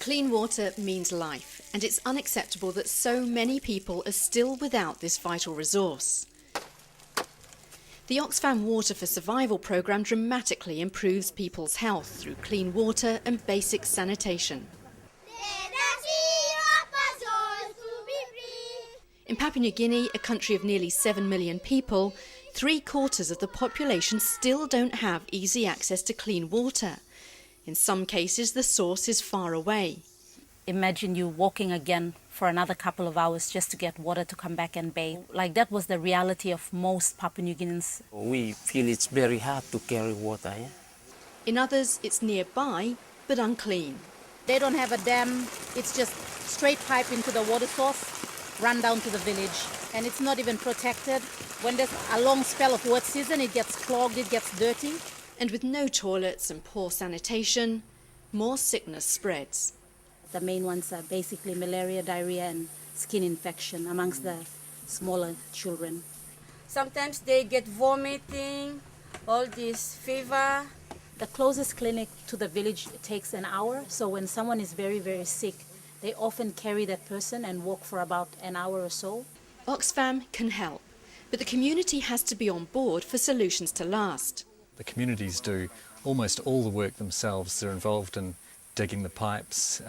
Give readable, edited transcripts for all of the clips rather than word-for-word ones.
Clean water means life, and it's unacceptable that so many people are still without this vital resource. The Oxfam Water for Survival programme dramatically improves people's health through clean water and basic sanitation. In Papua New Guinea, a country of nearly 7 million people, 3/4 of the population still don't have easy access to clean water. In some cases, the source is far away. Imagine you walking again for another couple of hours just to get water to come back and bathe. Like that was the reality of most Papua New Guineans. We feel it's very hard to carry water. Yeah? In others, it's nearby, but unclean. They don't have a dam, it's just straight pipe into the water source, run down to the village. And it's not even protected. When there's a long spell of wet season, it gets clogged, it gets dirty. And with no toilets and poor sanitation, more sickness spreads. The main ones are basically malaria, diarrhea and skin infection amongst the smaller children. Sometimes they get vomiting, all this fever. The closest clinic to the village takes an hour, so when someone is very, very sick, they often carry that person and walk for about an hour or so. Oxfam can help, but the community has to be on board for solutions to last. The communities do almost all the work themselves. They're involved in digging the pipes,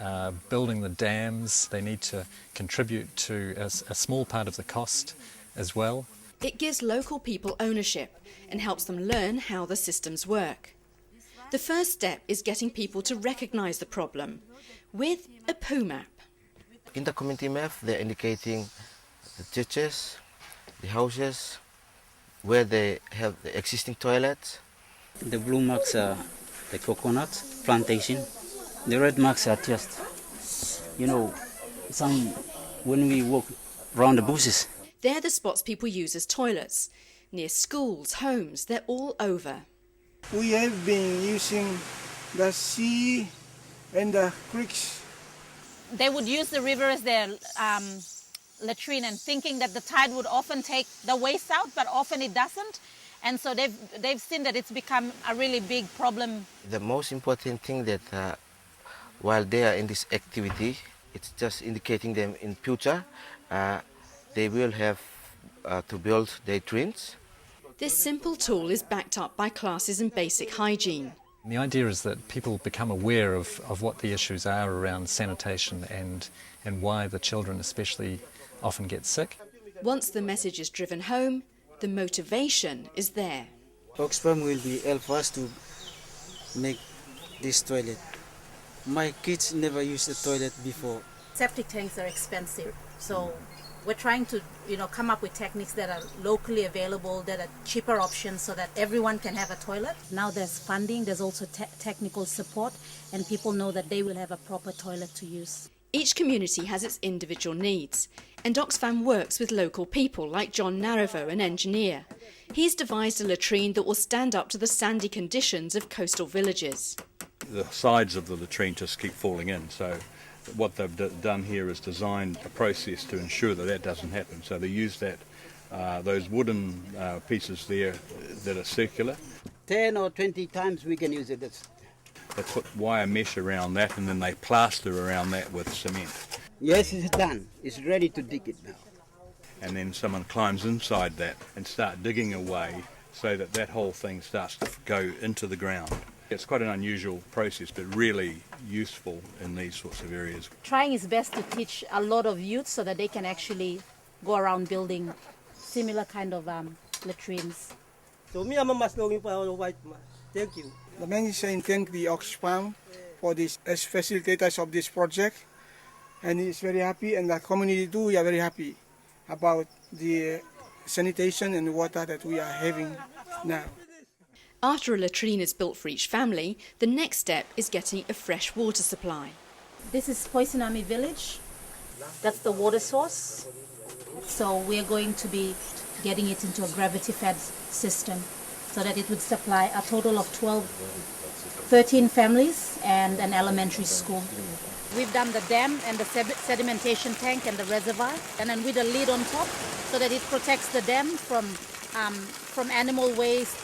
building the dams. They need to contribute to a small part of the cost as well. It gives local people ownership and helps them learn how the systems work. The first step is getting people to recognise the problem with a poo map. In the community map, they're indicating the churches, the houses, where they have the existing toilets. The blue marks are the coconut plantation. The red marks are just, when we walk around the bushes. They're the spots people use as toilets. Near schools, homes, they're all over. We have been using the sea and the creeks. They would use the river as their latrine and thinking that the tide would often take the waste out, but often it doesn't. And so they've seen that it's become a really big problem. The most important thing that while they are in this activity, it's just indicating them in future they will have to build their drains. This simple tool is backed up by classes in basic hygiene. The idea is that people become aware of what the issues are around sanitation and why the children especially often get sick. Once the message is driven home, the motivation is there. Oxfam will be help us to make this toilet. My kids never used the toilet before. Septic tanks are expensive, so we're trying to come up with techniques that are locally available, that are cheaper options so that everyone can have a toilet. Now there's funding, there's also technical support, and people know that they will have a proper toilet to use. Each community has its individual needs, and Oxfam works with local people like John Naravo, an engineer. He's devised a latrine that will stand up to the sandy conditions of coastal villages. The sides of the latrine just keep falling in, so what they've done here is designed a process to ensure that doesn't happen. So they use those wooden pieces there that are circular. 10 or 20 times we can use it. They put wire mesh around that and then they plaster around that with cement. Yes, it's done. It's ready to dig it now. And then someone climbs inside that and start digging away so that whole thing starts to go into the ground. It's quite an unusual process, but really useful in these sorts of areas. Trying his best to teach a lot of youth so that they can actually go around building similar kind of latrines. Thank you. The man is saying thank the Oxfam for this as facilitators of this project, and he's very happy, and the community too. We are very happy about the sanitation and water that we are having now. After a latrine is built for each family, the next step is getting a fresh water supply. This is Poisinami village. That's the water source. So we're going to be getting it into a gravity-fed system so that it would supply a total of 13 families and an elementary school. We've done the dam and the sedimentation tank and the reservoir, and then with a lid on top so that it protects the dam from animal waste,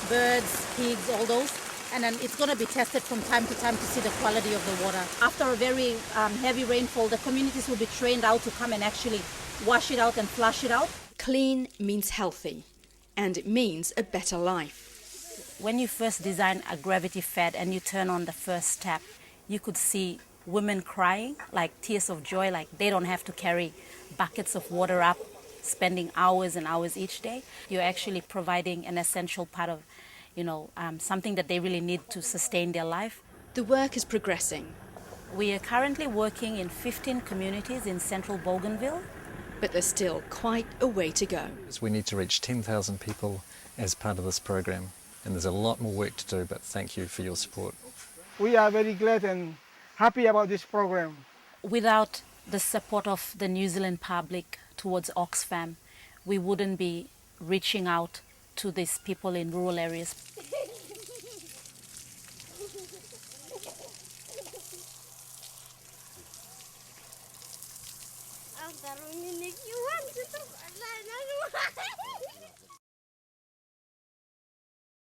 birds, pigs, all those. and then it's going to be tested from time to time to see the quality of the water. After a very heavy rainfall, the communities will be trained out to come and actually wash it out and flush it out. Clean means healthy, and it means a better life. When you first design a gravity fed and you turn on the first tap, you could see women crying, like tears of joy, like they don't have to carry buckets of water up, spending hours and hours each day. You're actually providing an essential part of, something that they really need to sustain their life. The work is progressing. We are currently working in 15 communities in central Bougainville. But there's still quite a way to go. We need to reach 10,000 people as part of this program, and there's a lot more work to do, but thank you for your support. We are very glad and happy about this program. Without the support of the New Zealand public towards Oxfam, we wouldn't be reaching out to these people in rural areas. Ang tarong ni Nick Yuan.